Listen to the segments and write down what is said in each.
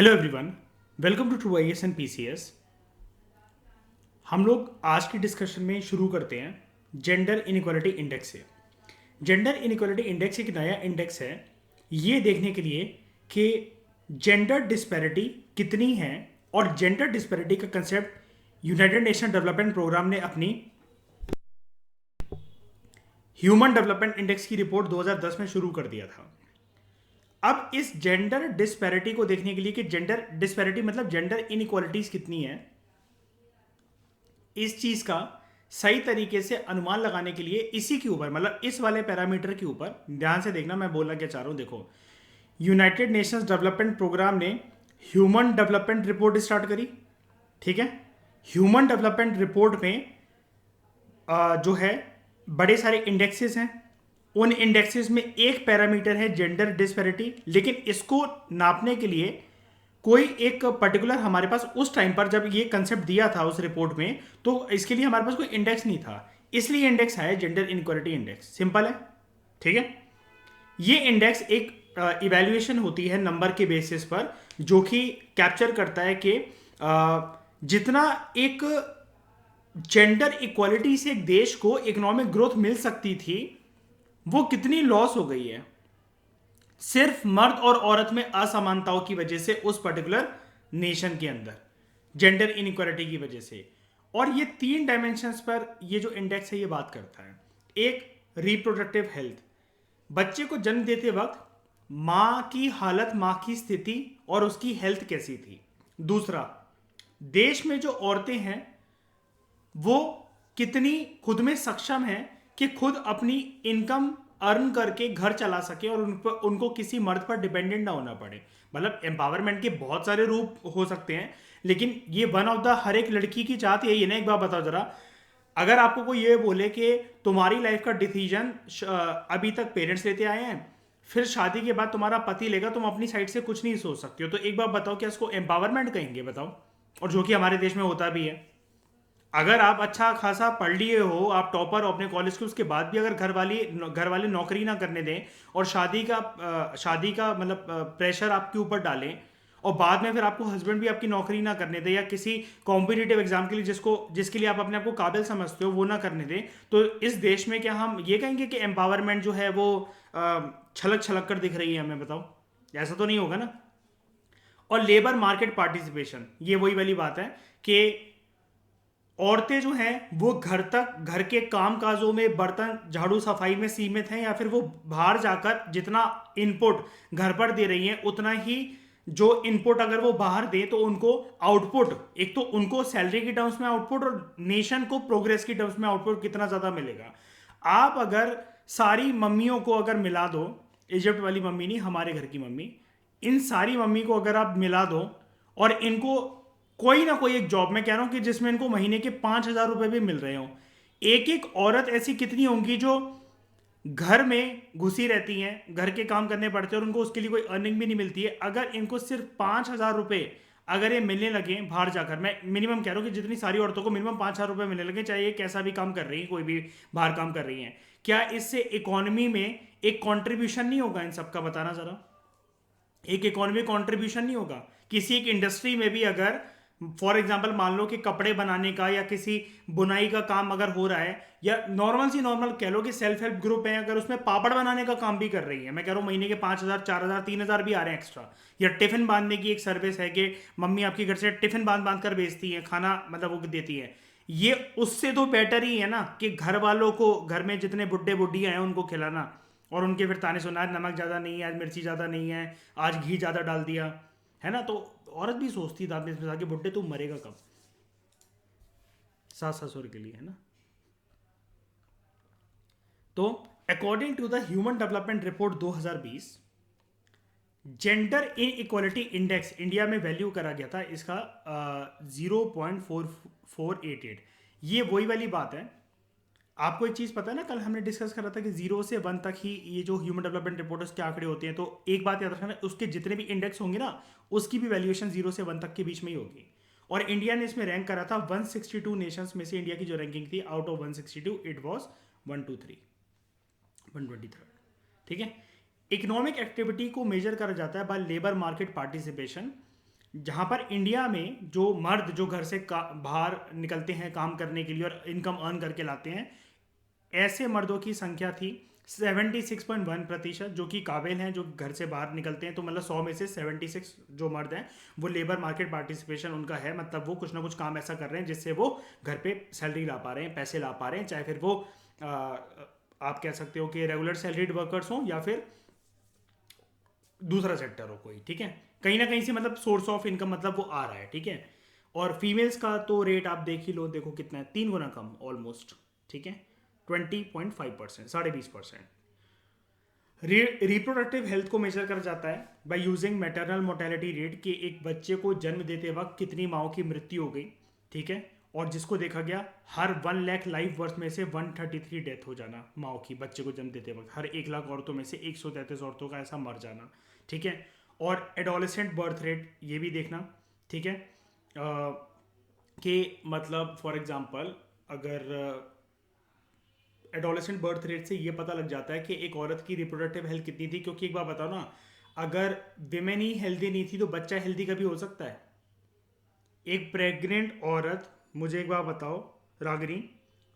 Hello everyone, welcome to True IAS and PCS. हम लोग आज की डिस्कशन में शुरू करते हैं जेंडर इनइक्वालिटी इंडेक्स से। जेंडर इनइक्वालिटी इंडेक्स एक नया इंडेक्स है ये देखने के लिए कि जेंडर डिस्पैरिटी कितनी है, और जेंडर डिस्पैरिटी का concept United Nation Development Programme ने अपनी ह्यूमन डेवलपमेंट इंडेक्स की रिपोर्ट 2010 में शुरू कर दिया था। अब इस जेंडर डिस्पैरिटी को देखने के लिए कि जेंडर डिस्पैरिटी मतलब जेंडर इनइक्वालिटीज कितनी है, इस चीज का सही तरीके से अनुमान लगाने के लिए इसी के ऊपर मतलब इस वाले पैरामीटर के ऊपर ध्यान से देखना मैं बोलना क्या चाह रहा हूं। देखो, यूनाइटेड नेशंस डेवलपमेंट प्रोग्राम ने ह्यूमन डेवलपमेंट रिपोर्ट स्टार्ट करी। ठीक है, ह्यूमन डेवलपमेंट रिपोर्ट में जो है बड़े सारे इंडेक्सेस हैं। उन इंडेक्सेस में एक पैरामीटर है जेंडर डिस्पैरिटी, लेकिन इसको नापने के लिए कोई एक पर्टिकुलर हमारे पास उस टाइम पर जब ये कंसेप्ट दिया था उस रिपोर्ट में, तो इसके लिए हमारे पास कोई इंडेक्स नहीं था, इसलिए इंडेक्स है जेंडर इनइक्वालिटी इंडेक्स। सिंपल है, ठीक है। ये इंडेक्स एक इवैल्यूएशन होती है नंबर के बेसिस पर, जो कि कैप्चर करता है कि जितना एक जेंडर इक्वालिटी से एक देश को इकोनॉमिक ग्रोथ मिल सकती थी वो कितनी लॉस हो गई है सिर्फ मर्द और औरत में असमानताओं की वजह से उस पर्टिकुलर नेशन के अंदर, जेंडर इनइक्वालिटी की वजह से। और ये तीन डायमेंशंस पर ये जो इंडेक्स है ये बात करता है। एक, रिप्रोडक्टिव हेल्थ, बच्चे को जन्म देते वक्त मां की हालत, मां की स्थिति और उसकी हेल्थ कैसी थी। दूसरा, देश में जो औरतें हैं वो कितनी खुद में सक्षम है कि खुद अपनी इनकम अर्न करके घर चला सके और उनको किसी मर्द पर डिपेंडेंट ना होना पड़े। मतलब एम्पावरमेंट के बहुत सारे रूप हो सकते हैं, लेकिन ये वन ऑफ द हर एक लड़की की चाहत यही है ना। एक बात बताओ जरा, अगर आपको कोई ये बोले कि तुम्हारी लाइफ का डिसीजन अभी तक पेरेंट्स लेते आए हैं, फिर शादी के बाद तुम्हारा पति लेगा, तुम अपनी साइड से कुछ नहीं सोच सकते हो, तो एक बात बताओ क्या इसको एम्पावरमेंट कहेंगे? बताओ। और जो कि हमारे देश में होता भी है। अगर आप अच्छा खासा पढ़ लिए हो, आप टॉपर हो अपने कॉलेज के, उसके बाद भी अगर घर वाले नौकरी ना करने दें और शादी का मतलब प्रेशर आपके ऊपर डालें, और बाद में फिर आपको हस्बैंड भी आपकी नौकरी ना करने दे, या किसी कॉम्पिटिटिव एग्जाम के लिए जिसके लिए आप अपने आप को काबिल समझते हो वो ना करने दें, तो इस देश में क्या हम ये कहेंगे कि एम्पावरमेंट जो है वो छलक छलक कर दिख रही है हमें? बताओ, ऐसा तो नहीं होगा ना। और लेबर मार्केट पार्टिसिपेशन, ये वही वाली बात है कि औरतें जो हैं वो घर के काम काजों में, बर्तन झाड़ू सफाई में सीमित हैं, या फिर वो बाहर जाकर जितना इनपुट घर पर दे रही हैं उतना ही जो इनपुट अगर वो बाहर दे तो उनको आउटपुट, एक तो उनको सैलरी की टर्म्स में आउटपुट और नेशन को प्रोग्रेस की टर्म्स में आउटपुट कितना ज़्यादा मिलेगा। आप अगर सारी मम्मियों को अगर मिला दो, इजिप्ट वाली मम्मी नहीं, हमारे घर की मम्मी, इन सारी मम्मी को अगर आप मिला दो और इनको कोई ना कोई एक जॉब में कह रहा हूं कि जिसमें इनको महीने के 5,000 रुपए भी मिल रहे हो, एक एक औरत ऐसी कितनी होंगी जो घर में घुसी रहती हैं, घर के काम करने पड़ते हैं और उनको उसके लिए कोई अर्निंग भी नहीं मिलती है। अगर इनको सिर्फ 5,000 रुपए अगर ये मिलने लगे बाहर जाकर, मैं मिनिमम कह रहा हूं कि जितनी सारी औरतों को मिनिमम 5,000 रुपए मिलने लगे, चाहे ये कैसा भी काम कर रही है, कोई भी बाहर काम कर रही है, क्या इससे इकोनॉमी में एक कॉन्ट्रीब्यूशन नहीं होगा इन सबका? बताना जरा, एक इकोनॉमी कंट्रीब्यूशन नहीं होगा? किसी एक इंडस्ट्री में भी अगर फॉर एग्जांपल मान लो कि कपड़े बनाने का या किसी बुनाई का काम अगर हो रहा है, या नॉर्मल कह लो कि सेल्फ हेल्प ग्रुप है, अगर उसमें पापड़ बनाने का काम भी कर रही है, मैं कह रहा हूँ महीने के 5,000 4,000 3,000 भी आ रहे हैं एक्स्ट्रा। या टिफिन बांधने की एक सर्विस है कि मम्मी आपकी घर से टिफिन बांध कर भेजती है, खाना मतलब वो देती है, ये उससे तो बेटर ही है ना कि घर वालों को, घर में जितने बुड्ढे बुड्ढियां हैं उनको खिलाना, और उनके फिर ताने सुना, आज नमक ज़्यादा नहीं है, आज मिर्ची ज़्यादा नहीं है, आज घी ज़्यादा डाल दिया, है ना। तो औरत भी सोचती दांत में कि बुड्ढे तू मरेगा कब, सास ससुर के लिए, है ना। तो according to the Human development Report 2020, gender inequality index India में वैल्यू करा गया था इसका 0.4488। ये वही वाली बात है। आपको एक चीज़ पता है ना, कल हमने डिस्कस करा था कि 0 से 1 तक ही ये जो ह्यूमन डेवलपमेंट रिपोर्ट के आंकड़े होते हैं, तो एक बात याद रखना, उसके जितने भी इंडेक्स होंगे ना उसकी भी वैल्यूएशन 0 से 1 तक के बीच में ही होगी। और इंडिया ने इसमें रैंक करा था 162 नेशंस में से, इंडिया की जो रैंकिंग थी आउट ऑफ 162 इट वॉज 123 ठीक है। इकोनॉमिक एक्टिविटी को मेजर करा जाता है बाय लेबर मार्केट पार्टिसिपेशन। जहाँ पर इंडिया में जो मर्द जो घर से बाहर निकलते हैं काम करने के लिए और इनकम अर्न करके लाते हैं, ऐसे मर्दों की संख्या थी 76.1%, जो कि काबिल हैं, जो घर से बाहर निकलते हैं। तो मतलब 100 में से 76 जो मर्द हैं वो लेबर मार्केट पार्टिसिपेशन उनका है, मतलब वो कुछ ना कुछ काम ऐसा कर रहे हैं जिससे वो घर पे सैलरी ला पा रहे हैं, पैसे ला पा रहे हैं, चाहे फिर वो आप कह सकते हो कि रेगुलर सैलरीड वर्कर्स हों या फिर दूसरा सेक्टर हो कोई, ठीक है, कहीं ना कहीं से मतलब सोर्स ऑफ इनकम मतलब वो आ रहा है, ठीक है। और फीमेल्स का तो रेट आप देख ही लो, देखो कितना है, 3 गुना कम ऑलमोस्ट, ठीक है, 20.5%, 20.5%। रिप्रोडक्टिव हेल्थ को मेजर कर जाता है by using maternal mortality rate, कि एक बच्चे को जन्म देते वक्त कितनी माओं की मृत्यु हो गई, ठीक है, और जिसको देखा गया हर 1 लाख लाइफ वर्ष में से 133 डेथ हो जाना माओ की, बच्चे को जन्म देते वक्त हर 1 लाख औरतों में से 133 औरतों का ऐसा मर जाना, ठीक है। और एडोलेसेंट बर्थ रेट ये भी देखना, ठीक है, कि मतलब फॉर एग्जांपल अगर एडोलेसेंट बर्थ रेट से ये पता लग जाता है कि एक औरत की रिप्रोडक्टिव हेल्थ कितनी थी, क्योंकि एक बात बताओ ना, अगर विमेन ही हेल्दी नहीं थी तो बच्चा हेल्दी कभी हो सकता है? एक प्रेग्नेंट औरत, मुझे एक बात बताओ रागिनी,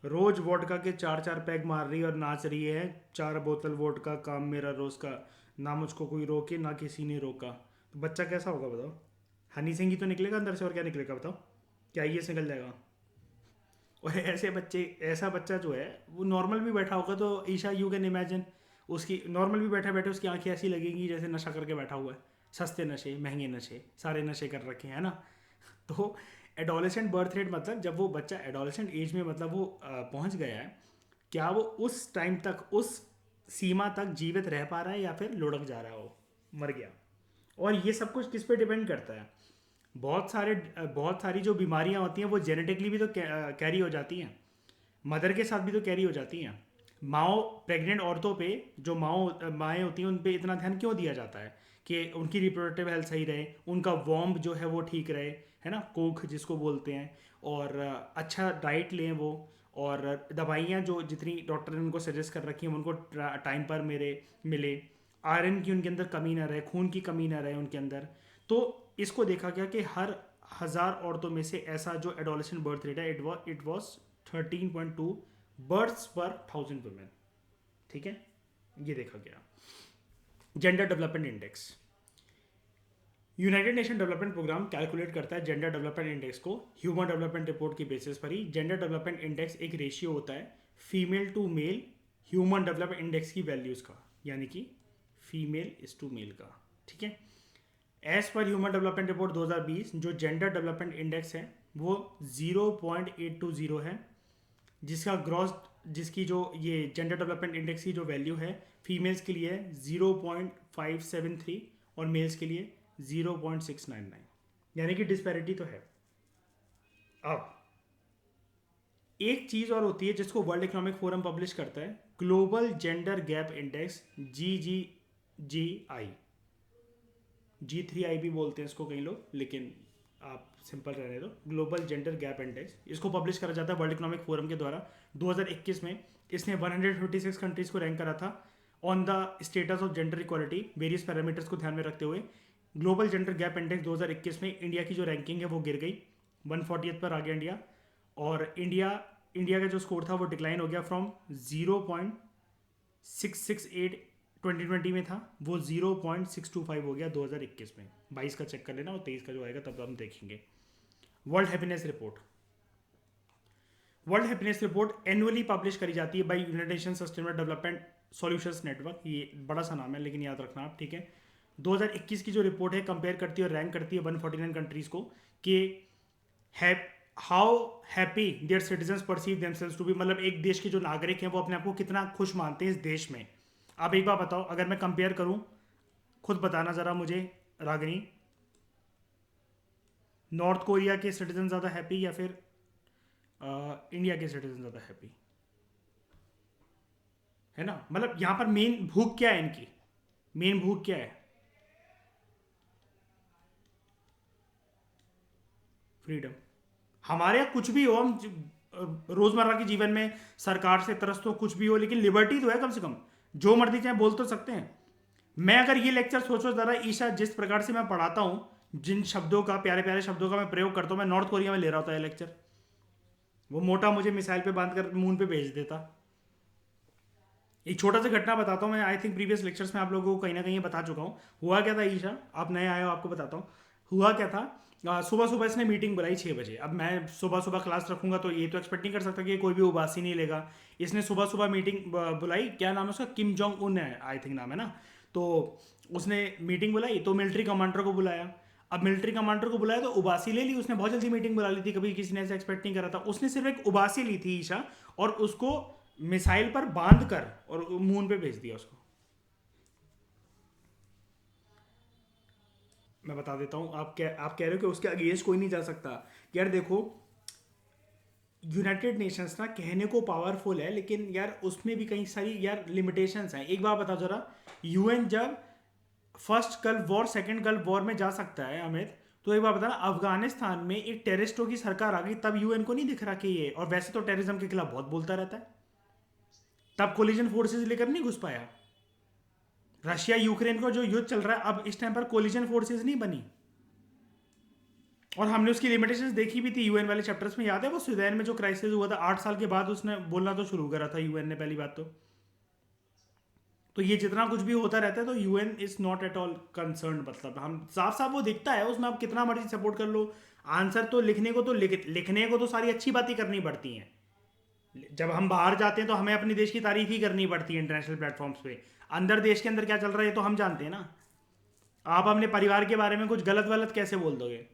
रोज वोडका के 4-4 पैग मार रही है और नाच रही है, 4 बोतल वोडका काम मेरा रोज का, ना मुझको कोई रोके ना किसी ने रोका, तो बच्चा कैसा होगा बताओ? हनी सिंह ही तो निकलेगा अंदर से, और क्या निकलेगा बताओ? क्या ये से निकल जाएगा? और ऐसे बच्चे, ऐसा बच्चा जो है वो नॉर्मल भी बैठा होगा तो ईशा, यू कैन इमेजिन, उसकी नॉर्मल भी बैठे बैठे उसकी आंखें ऐसी लगेंगी जैसे नशा करके बैठा हुआ है, सस्ते नशे महंगे नशे सारे नशे कर रखे हैं ना। तो एडोलेसेंट बर्थ रेट मतलब जब वो बच्चा एडोलेसेंट एज में मतलब वो पहुंच गया है, क्या वो उस टाइम तक उस सीमा तक जीवित रह पा रहा है या फिर लुढ़क जा रहा है, वो मर गया। और ये सब कुछ किस पे डिपेंड करता है? बहुत सारी जो बीमारियां होती हैं वो जेनेटिकली भी तो कैरी हो जाती हैं, मदर के साथ भी तो कैरी हो जाती हैं। माओ प्रेग्नेंट औरतों पे, जो माएँ होती हैं उन पे इतना ध्यान क्यों दिया जाता है कि उनकी रिप्रोडक्टिव हेल्थ सही रहे, उनका वॉम्ब जो है वो ठीक रहे, है ना, कोख जिसको बोलते हैं, और अच्छा डाइट लें वो, और दवाइयाँ जो जितनी डॉक्टर ने उनको सजेस्ट कर रखी हैं उनको टाइम पर मेरे मिले, आयरन की उनके अंदर कमी ना रहे, खून की कमी ना रहे उनके अंदर। तो इसको देखा गया कि हर 1,000 औरतों में से ऐसा जो एडोलेसेंट बर्थ रेट है, इट वॉज 13.2 बर्थ्स पर 1,000 वुमेन, ठीक है, ये देखा गया। Gender development index, United Nation Development Programme calculate करता है जेंडर डेवलपमेंट इंडेक्स को ह्यूमन डेवलपमेंट रिपोर्ट की बेसिस पर ही। जेंडर डेवलपमेंट इंडेक्स एक रेशियो होता है female to male human development index की वैल्यूज़ का, यानी कि फीमेल इज टू मेल का, ठीक है। As per human development Report 2020 जो जेंडर डेवलपमेंट इंडेक्स है वो 0.820 है, जिसका ग्रॉस, जिसकी जो ये जेंडर डेवलपमेंट इंडेक्स की जो वैल्यू है फीमेल्स के लिए 0.573 और मेल्स के लिए 0.699, यानी कि डिस्पैरिटी तो है। अब एक चीज़ और होती है जिसको वर्ल्ड इकोनॉमिक फोरम पब्लिश करता है, global gender gap index, GGGI, G3I भी बोलते हैं इसको कई लोग, लेकिन आप सिंपल रहने दो, ग्लोबल जेंडर गैप इंडेक्स। इसको पब्लिश करा जाता है वर्ल्ड इकोनॉमिक फोरम के द्वारा 2021 में। इसने 156 कंट्रीज को रैंक करा था on the status of gender equality, various parameters को ध्यान में रखते हुए। ग्लोबल जेंडर गैप इंडेक्स 2021 में इंडिया की जो रैंकिंग है वो गिर गई, 140th पर आ गया इंडिया, और इंडिया का जो स्कोर था वो डिक्लाइन हो गया फ्रॉम 0.668 2020 में था, वो 0.625 हो गया 2021 में। 22 का चेक कर लेना और 23 का जो आएगा तब हम देखेंगे। World Happiness Report annually publish करी जाती है by United Nation Sustainable Development Solutions Network, ये बड़ा सा नाम है लेकिन याद रखना आप, ठीक है। 2021 की जो रिपोर्ट है कंपेयर करती है और रैंक करती है 149 कंट्रीज को कि how happy their citizens perceive themselves to be, मतलब एक देश के जो नागरिक हैं वो अपने आप को कितना खुश मानते हैं इस देश में। अब एक बार बताओ, अगर मैं कंपेयर करूं, खुद बताना जरा मुझे रागिनी, नॉर्थ कोरिया के सिटीजन ज़्यादा हैप्पी या फिर इंडिया के सिटीजन ज़्यादा हैप्पी? है ना, मतलब यहां पर मेन भूख क्या है इनकी, मेन भूख क्या है? फ्रीडम। हमारे यहाँ कुछ भी हो, हम रोजमर्रा के जीवन में सरकार से तरस तो कुछ भी हो, लेकिन लिबर्टी तो है कम से कम, जो मर्जी चाहे बोल तो सकते हैं। मैं अगर ये लेक्चर सोचो जरा ईशा, जिस प्रकार से मैं पढ़ाता हूँ जिन शब्दों का, प्यारे प्यारे शब्दों का मैं प्रयोग करता हूँ, मैं नॉर्थ कोरिया में ले रहा होता है लेक्चर, वो मोटा मुझे मिसाइल पे बांध कर मून पे भेज देता। एक छोटा सा घटना बताता हूँ मैं, आई थिंक प्रीवियस लेक्चर्स में आप लोगों को कहीं ना कहीं ये बता चुका हूँ। हुआ क्या था ईशा, आप नए आए हो, आपको बताता हूँ। हुआ क्या था, सुबह सुबह इसने मीटिंग बुलाई 6 बजे। अब मैं सुबह सुबह क्लास रखूंगा तो ये तो एक्सपेक्ट नहीं कर सकता कि कोई भी उबासी नहीं लेगा। इसने सुबह सुबह मीटिंग बुलाई, क्या नाम है उसका, किम जोंग उन है आई थिंक नाम है ना। तो उसने मीटिंग बुलाई तो मिलिट्री कमांडर को बुलाया। अब मिलिट्री कमांडर को बुलाया तो उबासी ले ली उसने, बहुत जल्दी मीटिंग बुला ली थी, कभी किसी ने ऐसा एक्सपेक्ट नहीं करा था। उसने सिर्फ एक उबासी ली थी ईशा, और उसको मिसाइल पर बांध कर और मून पे भेज दिया उसको। मैं बता देता हूँ, आप कह रहे हो कि उसके अगेंस्ट कोई नहीं जा सकता। यार देखो, यूनाइटेड नेशंस ना कहने को पावरफुल है, लेकिन यार उसमें भी कई सारी यार लिमिटेशंस हैं। एक बात बताओ जरा, यूएन जब first gulf war, second gulf war में जा सकता है अमित, तो एक बात बताना, अफगानिस्तान में एक टेररिस्टों की सरकार आ गई, तब यूएन को नहीं दिख रहा कि ये, और वैसे तो टेररिज्म के खिलाफ बहुत बोलता रहता है, तब कोलिजन फोर्सेज लेकर नहीं घुस पाया। रशिया यूक्रेन का जो युद्ध चल रहा है अब इस टाइम पर कोलिजन फोर्सेज नहीं बनी, और हमने उसकी लिमिटेशंस देखी भी थी यूएन वाले चैप्टर्स में। याद है वो सुदैन में जो क्राइसिस हुआ था 8 साल के बाद, उसने बोलना तो शुरू करा था यूएन ने पहली बात तो ये जितना कुछ भी होता रहता है तो UN is not at all concern, मतलब हम साफ साफ वो दिखता है उसमें, आप कितना मर्जी सपोर्ट कर लो। आंसर तो लिखने को तो लिखने को तो सारी अच्छी बातें करनी पड़ती हैं। जब हम बाहर जाते हैं तो हमें अपने देश की तारीफ ही करनी पड़ती है इंटरनेशनल प्लेटफॉर्म्स पे। अंदर देश के अंदर क्या चल रहा है ये तो हम जानते हैं ना। आप अपने परिवार के बारे में कुछ गलत वलत कैसे बोल दोगे?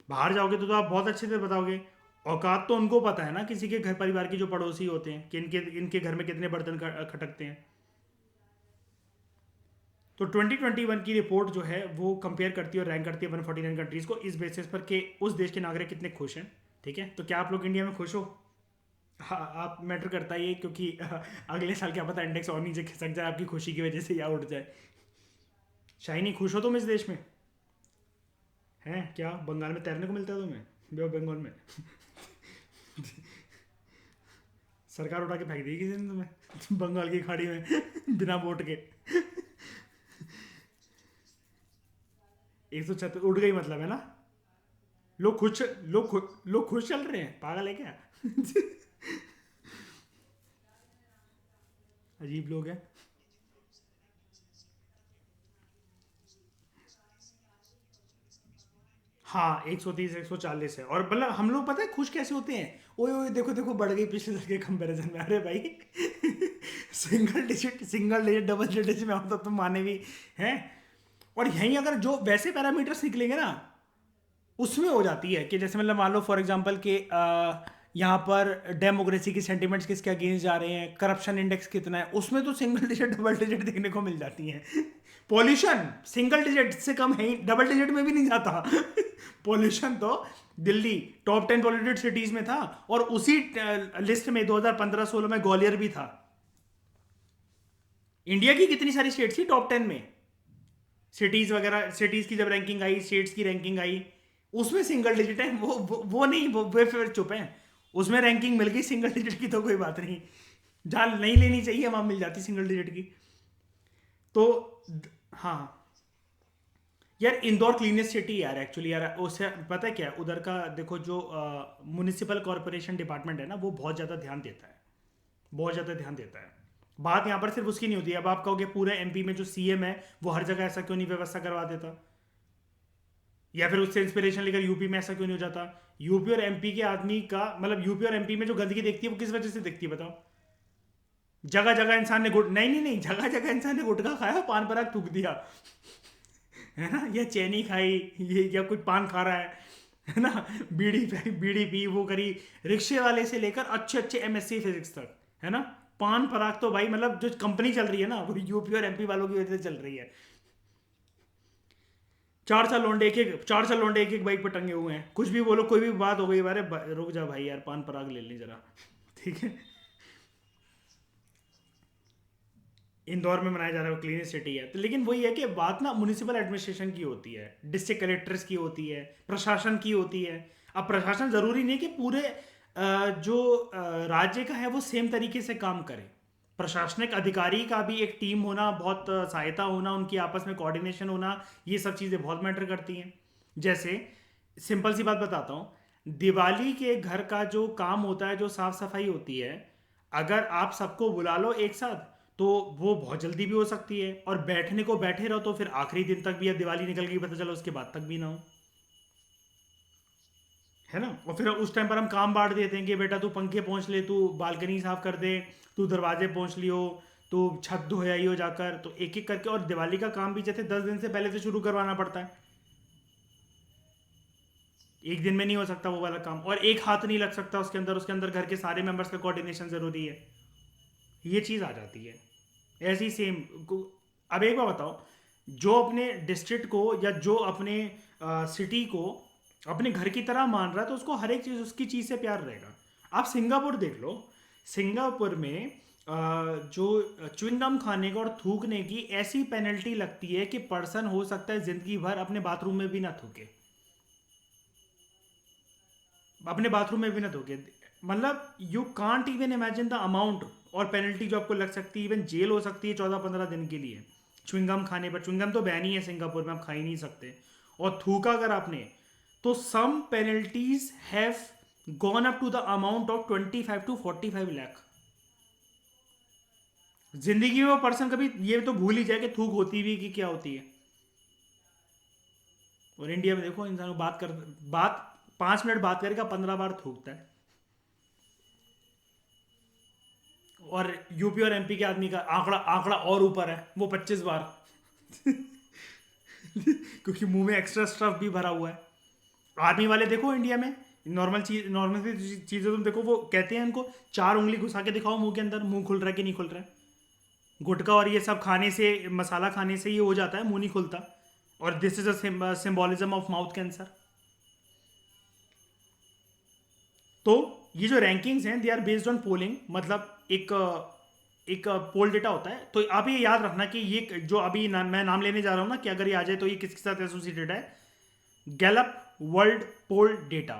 बाहर जाओगे तो आप बहुत अच्छे से बताओगे। औकात तो उनको पता है ना, किसी के घर परिवार के जो पड़ोसी होते हैं, कि इनके इनके घर में कितने बर्तन खटकते हैं। तो 2021 की रिपोर्ट जो है वो कंपेयर करती है और रैंक करती है 149 कंट्रीज को, इस बेसिस पर कि उस देश के नागरिक कितने खुश हैं। ठीक है, तो क्या आप लोग इंडिया में खुश हो? हाँ, आप मैटर करता है ये, क्योंकि अगले साल क्या पता इंडेक्स और नीचे खिसक जाए आपकी खुशी की वजह से, या उठ जाए। शाइनी, खुश हो तुम इस देश में? हैं क्या बंगाल में तैरने को मिलता है तुम्हें, बे ऑफ बंगाल में? सरकार उठा के फेंक देगी किसी दिन तुम्हें बंगाल की खाड़ी में बिना वोट के। 136 उड़ गई मतलब, है ना? लोग खुश चल रहे हैं, पागल है क्या? अजीब लोग हैं। हाँ, 130 140 है, और मतलब हम लोग पता है खुश कैसे होते हैं, ओए ओए देखो देखो बढ़ गई पिछले साल के कंपैरिजन में। अरे भाई सिंगल डिजिट डबल डिजिट में होता तो माने भी हैं। और यहीं अगर जो वैसे पैरामीटर्स निकलेंगे ना, उसमें हो जाती है कि जैसे मतलब मान लो फॉर एग्जांपल कि यहाँ पर डेमोक्रेसी की सेंटिमेंट्स किसके अगेंस्ट जा रहे हैं, करप्शन इंडेक्स कितना है, उसमें तो सिंगल डिजिट डबल डिजिट देखने को मिल जाती हैं। पॉल्यूशन सिंगल डिजिट से कम है ही, डबल डिजिट में भी नहीं जाता। पॉल्यूशन तो दिल्ली टॉप 10 पॉल्यूटेड सिटीज में था, और उसी लिस्ट में 2015-16 में ग्वालियर भी था। इंडिया की कितनी सारी स्टेट्स थी टॉप 10 में, सिटीज वगैरह, सिटीज की जब रैंकिंग आई, स्टेट्स की रैंकिंग आई, उसमें सिंगल डिजिट है। वो नहीं, वो फिर चुप है। उसमें रैंकिंग मिल गई सिंगल डिजिट की तो कोई बात नहीं, जहाँ नहीं लेनी चाहिए वहां मिल जाती सिंगल डिजिट की। तो हाँ यार, इंदौर क्लीनेस्ट सिटी यार, एक्चुअली यार उससे पता है क्या है? उधर का देखो, जो म्यूनिसिपल कॉरपोरेशन डिपार्टमेंट है ना, वो बहुत ज़्यादा ध्यान देता है, बहुत ज़्यादा ध्यान देता है। बात यहाँ पर सिर्फ उसकी नहीं होती है। अब आप कहोगे पूरे एमपी में जो सीएम है वो हर जगह ऐसा क्यों नहीं व्यवस्था करवा देता, या फिर उससे इंस्पिरेशन लेकर यूपी में ऐसा क्यों नहीं हो जाता? यूपी और एमपी के आदमी का मतलब, यूपी और एमपी में जो गंदगी दिखती है वो किस वजह से दिखती है बताओ? जगह जगह इंसान ने गुट नहीं नहीं नहीं, जगह जगह इंसान ने गुटखा खाया, पान पराग थूक दिया, है ना, या चैनी खाई, ये या कुछ पान खा रहा है ना, बीड़ी पी, वो करी, रिक्शे वाले से लेकर अच्छे अच्छे एमएससी फिजिक्स तक, है ना। पान पराग तो भाई मतलब जो कंपनी चल रही है ना, वो यूपी और एमपी वालों की वजह से चल रही है। 4 साल लौंडे एक एक बाइक पर टंगे हुए हैं, कुछ भी बोलो, कोई भी बात हो गई, अरे रुक जा भाई यार, पान पराग ले ली जरा। ठीक है, इंदौर में मनाया जा रहा है, वो क्लीन सिटी है तो, लेकिन वही है कि बात ना म्यूनिसिपल एडमिनिस्ट्रेशन की होती है, डिस्ट्रिक्ट कलेक्टर्स की होती है, प्रशासन की होती है। अब प्रशासन जरूरी नहीं कि पूरे जो राज्य का है वो सेम तरीके से काम करे। प्रशासनिक अधिकारी का भी एक टीम होना, बहुत सहायता होना, उनकी आपस में कोऑर्डिनेशन होना, ये सब चीज़ें बहुत मैटर करती हैं। जैसे सिंपल सी बात बताता हूँ, दिवाली के घर का जो काम होता है, जो साफ सफाई होती है, अगर आप सबको बुला लो एक साथ तो वो बहुत जल्दी भी हो सकती है, और बैठने को बैठे रहो तो फिर आखिरी दिन तक भी, अब दिवाली निकल गई पता चला उसके बाद तक भी ना हो, है ना। और फिर उस टाइम पर हम काम बांट देते हैं कि बेटा तू पंखे पोंछ ले, तू बालकनी साफ कर दे, तू दरवाजे पोंछ लियो, तू छत धो आई हो जाकर, तो एक एक करके। और दिवाली का काम भी जैसे 10 दिन से पहले से शुरू करवाना पड़ता है, एक दिन में नहीं हो सकता वो वाला काम, और एक हाथ नहीं लग सकता उसके अंदर घर के सारे मेंबर्स का कोऑर्डिनेशन जरूरी है, ये चीज़ आ जाती है। ऐसी सेम, अब एक बार बताओ, जो अपने डिस्ट्रिक्ट को या जो अपने सिटी को अपने घर की तरह मान रहा है तो उसको हर एक चीज़, उसकी चीज़ से प्यार रहेगा। आप सिंगापुर देख लो, सिंगापुर में जो च्युइंगम खाने का और थूकने की ऐसी पेनल्टी लगती है कि पर्सन हो सकता है जिंदगी भर अपने बाथरूम में भी ना थूके, अपने बाथरूम में भी ना धोके। मतलब you can't even imagine the amount और पेनल्टी जो आपको लग सकती है, इवन जेल हो सकती है 14-15 दिन के लिए च्युइंगम खाने पर। च्युइंगम तो बैन ही है सिंगापुर में, आप खा ही नहीं सकते। और थूका अगर आपने, तो some penalties have gone up to the amount of 25 to 45 lakh. जिंदगी में वो पर्सन कभी ये तो भूल ही जाए कि थूक होती भी कि क्या होती है। और इंडिया में देखो, इंसान बात 5 मिनट बात करेगा 15 बार थूकता है। और यूपी और एमपी के आदमी का आंकड़ा आंकड़ा और ऊपर है, वो 25 बार क्योंकि मुंह में एक्स्ट्रा स्टफ भी भरा हुआ है। आर्मी वाले देखो इंडिया में, नॉर्मल चीजें तुम देखो, वो कहते हैं उनको 4 उंगली घुसा के दिखाओ मुंह के अंदर, मुंह खुल रहा है कि नहीं खुल रहा है। गुटखा और ये सब खाने से, मसाला खाने से ये हो जाता है, मुंह नहीं खुलता। और this is a symbolism of mouth cancer. तो ये जो रैंकिंग्स हैं, they are based on polling, मतलब एक पोल डेटा होता है। तो आप ये याद रखना कि ये जो अभी मैं नाम लेने जा रहा हूँ ना, कि अगर ये आ जाए तो ये किसके साथ एसोसिएटेड है। गैलप वर्ल्ड पोल डेटा,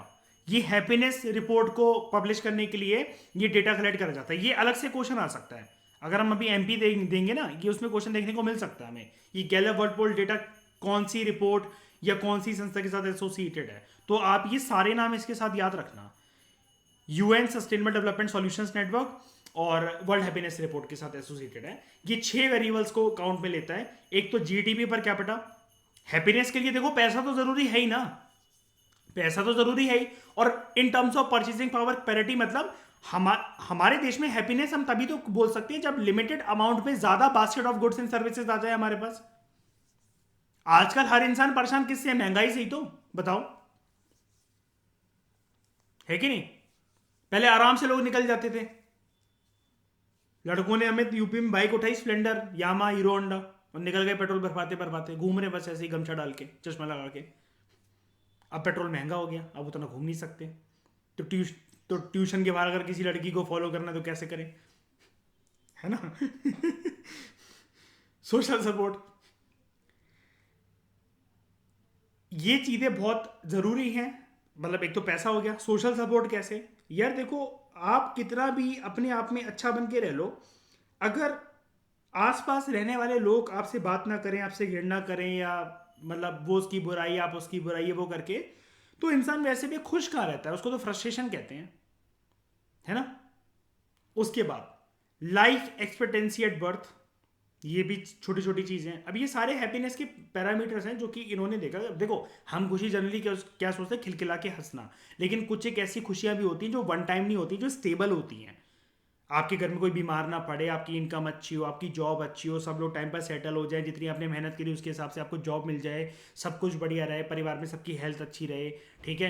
ये हैप्पीनेस रिपोर्ट को पब्लिश करने के लिए ये डेटा कलेक्ट करा जाता है। ये अलग से क्वेश्चन आ सकता है, अगर हम अभी एमपी देंगे ना, ये उसमें क्वेश्चन देखने को मिल सकता है हमें। ये गैलप वर्ल्ड पोल डेटा कौन सी रिपोर्ट या कौन सी संस्था के साथ एसोसिएटेड है, तो आप ये सारे नाम इसके साथ याद रखना। UN sustainable Development Solutions network और वर्ल्ड हैप्पीनेस रिपोर्ट के साथ एसोसिएटेड है। ये 6 वेरिएबल्स को काउंट में लेता है। एक तो जीडीपी पर कैपिटा, हैप्पीनेस के लिए देखो पैसा तो जरूरी है ही ना, पैसा तो जरूरी है ही। और in terms of purchasing power parity, मतलब हमारे देश में हैप्पीनेस हम तभी तो बोल सकते हैं जब लिमिटेड अमाउंट में ज्यादा basket of goods and services आ जाए हमारे पास। आजकल हर इंसान परेशान किससे है? महंगाई से ही तो, बताओ, है कि नहीं। पहले आराम से लोग निकल जाते थे, लड़कों ने हमें यूपी में बाइक उठाई, स्प्लेंडर, यामा, हीरो होंडा, और निकल गए पेट्रोल भरवाते भरवाते, घूम रहे बस ऐसे ही गमछा डाल के, चश्मा लगा के। अब पेट्रोल महंगा हो गया, अब उतना घूम नहीं सकते। तो ट्यूशन के बाहर अगर किसी लड़की को फॉलो करना तो कैसे करें, है ना। सोशल सपोर्ट, ये चीज़ें बहुत ज़रूरी हैं। मतलब एक तो पैसा हो गया, सोशल सपोर्ट कैसे, यार देखो, आप कितना भी अपने आप में अच्छा बन के रह लो, अगर आसपास रहने वाले लोग आपसे बात ना करें, आपसे घृणा करें, या मतलब वो उसकी बुराई आप उसकी बुराई, वो करके, तो इंसान वैसे भी खुश कहाँ रहता है, उसको तो फ्रस्ट्रेशन कहते हैं, है ना। उसके बाद लाइफ एक्सपेक्टेंसी एट बर्थ, ये भी छोटी छोटी चीज़ें हैं। अब ये सारे हैप्पीनेस के पैरामीटर्स हैं जो कि इन्होंने देखा। देखो, हम खुशी जनरली क्या सोचते हैं, खिलखिला के हंसना, लेकिन कुछ एक ऐसी खुशियां भी होती हैं जो वन टाइम नहीं होती, जो स्टेबल होती हैं। आपके घर में कोई बीमार ना पड़े, आपकी इनकम अच्छी हो, आपकी जॉब अच्छी हो, सब लोग टाइम पर सेटल हो जाए, जितनी आपने मेहनत करी उसके हिसाब से आपको जॉब मिल जाए, सब कुछ बढ़िया रहे, परिवार में सबकी हेल्थ अच्छी रहे, ठीक है,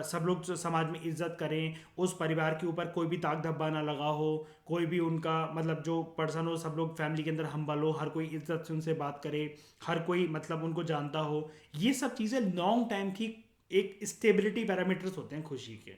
सब लोग जो समाज में इज्जत करें, उस परिवार के ऊपर कोई भी ताक धब्बा ना लगा हो, कोई भी उनका मतलब जो पर्सन हो, सब लोग फैमिली के अंदर हम्बल हो, हर कोई इज्जत से उनसे बात करे, हर कोई मतलब उनको जानता हो। ये सब चीज़ें लॉन्ग टाइम की एक स्टेबिलिटी पैरामीटर्स होते हैं खुशी के।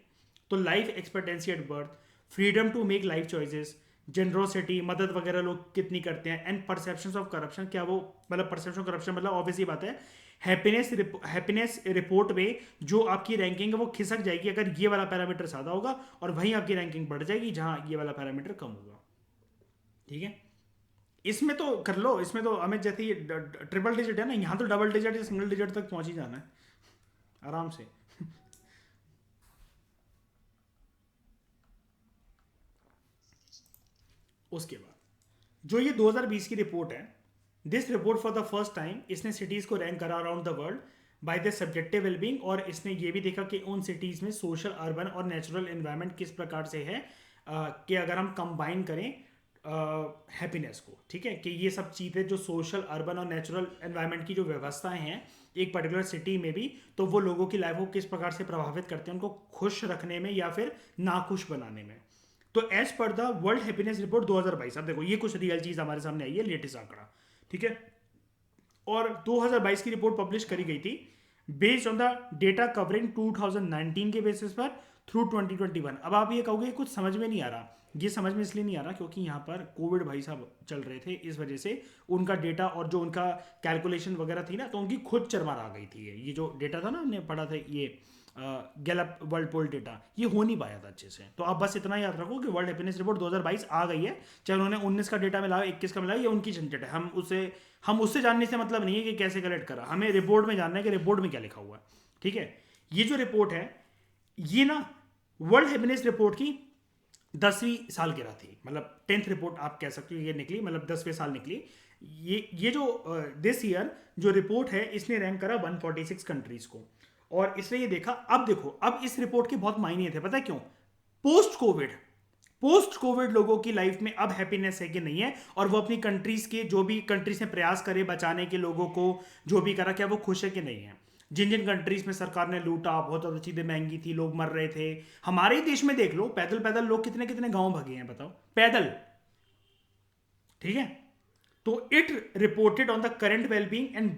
तो life expectancy at birth, freedom to make life choices, generosity, मदद वगैरह लोग कितनी करते हैं, एंड परसेप्शन ऑफ करप्शन, क्या वो मतलब परसेप्शन ऑफ करप्शन मतलब ऑब्वियसली बात है, हैप्पीनेस रिपोर्ट में जो आपकी रैंकिंग है वो खिसक जाएगी अगर ये वाला पैरामीटर ज़्यादा होगा, और वहीं आपकी रैंकिंग बढ़ जाएगी जहां ये वाला पैरामीटर कम होगा। ठीक है, इसमें तो कर लो, इसमें तो हमें जैसे ये ट्रिपल डिजिट है ना, यहाँ तो डबल डिजिट या सिंगल डिजिट तक पहुंच ही जाना है आराम से। उसके बाद जो ये 2020 की रिपोर्ट है, this report for the first time इसने सिटीज़ को रैंक करा around the world by the subjective wellbeing, और इसने ये भी देखा कि उन सिटीज़ में सोशल, अर्बन और नेचुरल एनवायरनमेंट किस प्रकार से है, कि अगर हम कंबाइन करें हैप्पीनेस को, ठीक है, कि ये सब चीज़ें जो सोशल, अर्बन और नेचुरल एनवायरनमेंट की जो व्यवस्थाएं हैं एक पर्टिकुलर सिटी में भी, तो वो लोगों की लाइफ को किस प्रकार से प्रभावित करते हैं, उनको खुश रखने में या फिर नाखुश बनाने में। तो as per the world Happiness report 2022, अब देखो ये कुछ रियल चीज़ हमारे सामने आई है, लेटेस्ट आंकड़ा, ठीक है, और 2022 की रिपोर्ट पब्लिश करी गई थी based on the data covering 2019 के बेसिस पर थ्रू 2021। अब आप ये कहोगे कुछ समझ में नहीं आ रहा, ये समझ में इसलिए नहीं आ रहा क्योंकि यहाँ पर कोविड भाई साहब चल रहे थे, इस वजह से उनका डेटा और जो उनका कैलकुलेशन वगैरह थी ना, तो उनकी खुद चरमार आ गई थी। ये जो डेटा था ना, हमने पढ़ा था ये गैलप वर्ल्ड पोल डेटा, ये हो नहीं पाया था अच्छे से। तो आप बस इतना याद रखो कि वर्ल्ड हैप्पीनेस रिपोर्ट 2022 आ गई है, चाहे उन्होंने 19 का डेटा मिलाया, 21 का मिलाया, ये उनकी झंझट है। हम उससे जानने से मतलब नहीं है कि कैसे कलेक्ट करा, हमें रिपोर्ट में जानना है कि रिपोर्ट में क्या लिखा हुआ है, ठीक है। ये जो रिपोर्ट है ये ना वर्ल्ड हैप्पीनेस रिपोर्ट की 10वीं साल गिरा थी, मतलब 10th रिपोर्ट आप कह सकते हो ये निकली, मतलब 10वें साल निकली। ये जो दिस ईयर जो रिपोर्ट है इसने रैंक करा 146 कंट्रीज को, और इसने ये देखा। अब देखो, अब इस रिपोर्ट के बहुत मायने थे, पता है क्यों? पोस्ट कोविड लोगों की लाइफ में अब हैप्पीनेस है कि नहीं है, और वो अपनी कंट्रीज के जो भी कंट्रीज ने प्रयास करे बचाने के लोगों को, जो भी करा, क्या वो खुश है कि नहीं है। जिन जिन कंट्रीज में सरकार ने लूटा, बहुत ज़्यादा चीज़ें महंगी थी, लोग मर रहे थे। हमारे ही देश में देख लो, पैदल पैदल लोग कितने कितने गांव भागे हैं, बताओ, पैदल, ठीक है। तो it reported on the current wellbeing and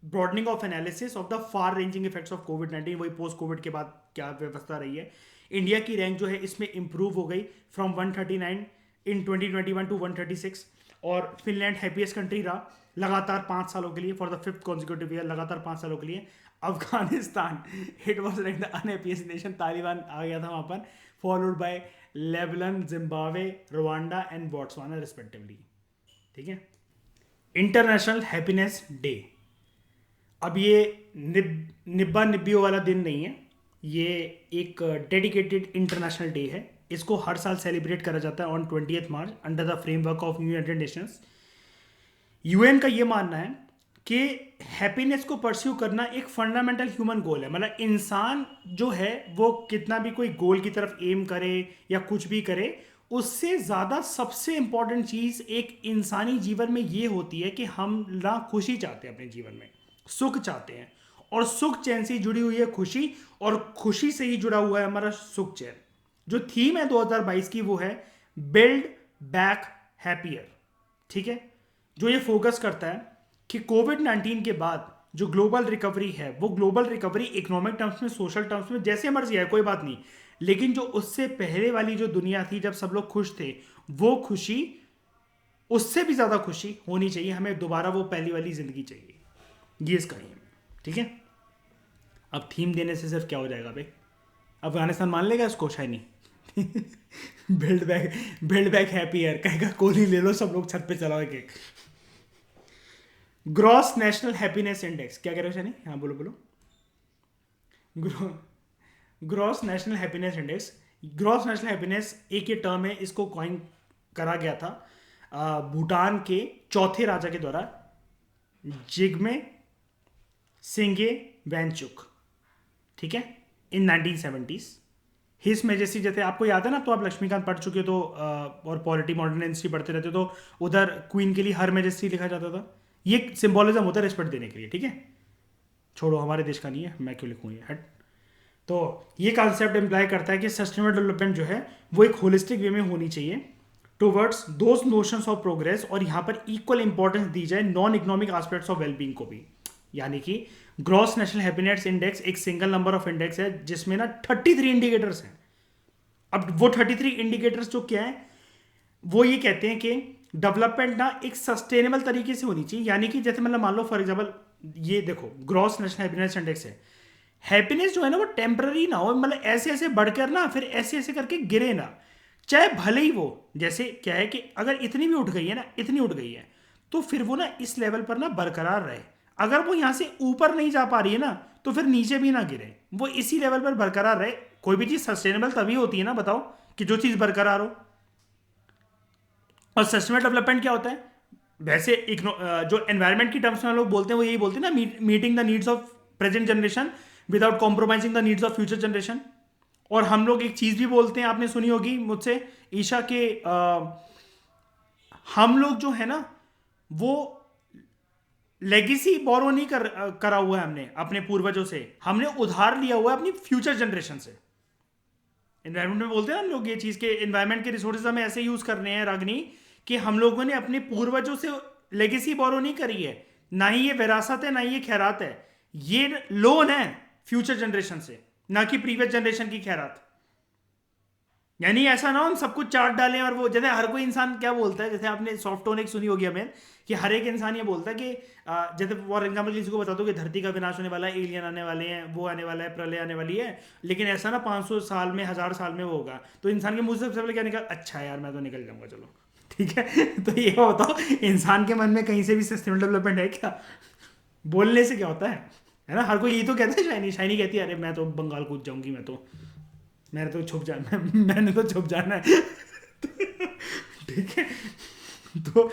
broadening of analysis of the far ranging effects of कोविड-19, वही पोस्ट कोविड के बाद क्या व्यवस्था रही है। इंडिया की रैंक जो है इसमें इंप्रूव हो गई फ्रॉम 139 इन 2021 टू 136, और फिनलैंड हैप्पीएस्ट कंट्री रहा लगातार 5 सालों के लिए, for the 5th consecutive year, लगातार 5 सालों के लिए। Afghanistan, it was rank the unhappiest nation, Taliban आ गया था वहाँ पर, followed by Lebanon, Zimbabwe, Rwanda and Botswana respectively, ठीक है। इंटरनेशनल हैप्पीनेस डे, अब ये निब्बा निब्बियों वाला दिन नहीं है, ये एक डेडिकेटेड इंटरनेशनल डे है। इसको हर साल सेलिब्रेट करा जाता है on 20th March under the framework of United Nations. UN का ये मानना है कि हैप्पीनेस को परस्यू करना एक फंडामेंटल ह्यूमन गोल है। मतलब इंसान जो है वो कितना भी कोई गोल की तरफ एम करे या कुछ भी करे, उससे ज़्यादा सबसे इंपॉर्टेंट चीज़ एक इंसानी जीवन में ये होती है कि हम ना खुशी चाहते हैं अपने जीवन में, सुख चाहते हैं, और सुख चैन से जुड़ी हुई है खुशी, और खुशी से ही जुड़ा हुआ है हमारा सुख चैन। जो थीम है 2022 की वो है बिल्ड बैक हैप्पियर, ठीक है। जो ये फोकस करता है कि कोविड-19 के बाद जो ग्लोबल रिकवरी है, वो ग्लोबल रिकवरी इकोनॉमिक टर्म्स में, सोशल टर्म्स में, जैसे मर्जी है कोई बात नहीं, लेकिन जो उससे पहले वाली जो दुनिया थी जब सब लोग खुश थे, वो खुशी, उससे भी ज़्यादा खुशी होनी चाहिए हमें, दोबारा वो पहली वाली ज़िंदगी चाहिए, ये इसका ही है, ठीक है। अब थीम देने से सिर्फ क्या हो जाएगा भाई, अफगानिस्तान मान लेगा इसको? शायद नहीं। बिल्ड बैक हैप्पी ईयर कहेगा, कोहली ले लो, सब लोग छत पे चलाओ एक। ग्रॉस नेशनल हैप्पीनेस इंडेक्स, क्या कह रहे हो शनि? हाँ बोलो बोलो। Gross national happiness index, gross national happiness एक ये टर्म है, इसको कॉइन करा गया था भूटान के चौथे राजा के द्वारा, जिग्मे सिंगे वैनचुक, ठीक है, इन 1970s। हिज मेजेस्टी, जैसे आपको याद है ना, तो आप लक्ष्मीकांत पढ़ चुके हो तो और पॉलिटी मॉडर्न हिस्ट्री पढ़ते रहते हो, तो उधर क्वीन के लिए हर मेजेस्टी लिखा जाता था। ये सिंबॉलिज्म होता है रिस्पेक्ट देने के लिए, ठीक है। छोड़ो, हमारे देश का नहीं है, मैं क्यों लिखूँ ये, हट। तो ये कॉन्सेप्ट इम्प्लाई करता है कि सस्टेनेबल डेवलपमेंट जो है वो एक होलिस्टिक वे में होनी चाहिए towards those notions of progress, और यहाँ पर इक्वल इंपॉर्टेंस दी जाए non economic aspects of wellbeing को भी। यानी कि ग्रॉस नेशनल हैप्पीनेस इंडेक्स एक सिंगल नंबर ऑफ इंडेक्स है जिसमें ना 33 इंडिकेटर्स हैं। अब वो 33 इंडिकेटर्स जो क्या है, वो ये कहते हैं कि डेवलपमेंट ना एक सस्टेनेबल तरीके से होनी चाहिए। यानी कि जैसे मतलब मान लो फॉर एग्जाम्पल, ये देखो ग्रॉस नेशनल हैप्पीनेस इंडेक्स है, हैप्पीनेस जो है ना वो टेम्पररी ना हो, मतलब ऐसे ऐसे बढ़कर ना फिर ऐसे ऐसे करके गिरे ना। चाहे भले ही वो, जैसे क्या है कि अगर इतनी भी उठ गई है ना, इतनी उठ गई है, तो फिर वो ना इस लेवल पर ना बरकरार रहे। अगर वो यहां से ऊपर नहीं जा पा रही है ना, तो फिर नीचे भी ना गिरे, वो इसी लेवल पर बरकरार रहे। कोई भी चीज सस्टेनेबल तभी होती है ना, बताओ, कि जो चीज बरकरार हो। और सस्टेनेबल डेवलपमेंट क्या होता है? वैसे जो एनवायरनमेंट की टर्म्स में हम लोग बोलते हैं वो यही बोलते हैं ना, meeting the needs of present generation without compromising the needs of future generation. और हम लोग एक चीज भी बोलते हैं, आपने सुनी होगी मुझसे ईशा के, हम लोग जो है ना वो लेगेसी बोरो नहीं करा हुआ है हमने अपने पूर्वजों से, हमने उधार लिया हुआ है अपनी फ्यूचर जनरेशन से। एनवायरमेंट में बोलते हैं हम लोग ये चीज के एनवायरमेंट के रिसोर्सेज हमें ऐसे यूज करने हैं रागनी, कि हम लोगों ने अपने पूर्वजों से लेगेसी बोरो नहीं करी है, ना ही ये विरासत है, ना ही ये खैरात है, ये लोन है फ्यूचर जनरेशन से, ना कि प्रीवियस जनरेशन की खैरात। यानी ऐसा ना हो हम सब कुछ चाट डालें, और वो जैसे हर कोई इंसान क्या बोलता है, जैसे आपने सॉफ्ट टोन एक सुनी होगी हमें, कि हर एक इंसान ये बोलता है कि जैसे फॉर एग्जाम्पल किसी को बता दो कि धरती का विनाश होने वाला है, एलियन आने वाले हैं, वो आने वाला है, प्रलय आने वाली है, लेकिन ऐसा ना 500 साल में, 1000 साल में वो होगा, तो इंसान के मुंह से सबसे पहले क्या निकल, अच्छा यार मैं तो निकल जाऊंगा, चलो ठीक है। तो ये बताओ इंसान के मन में कहीं से भी सस्टेनेबल डेवलपमेंट है क्या? बोलने से क्या होता है ना, हर कोई यही तो कहता है। शाइनी शाइनी कहती है अरे मैं तो बंगाल कूद जाऊंगी, मैंने तो छुप जाना मैंने तो छुप जाना है। ठीक है, तो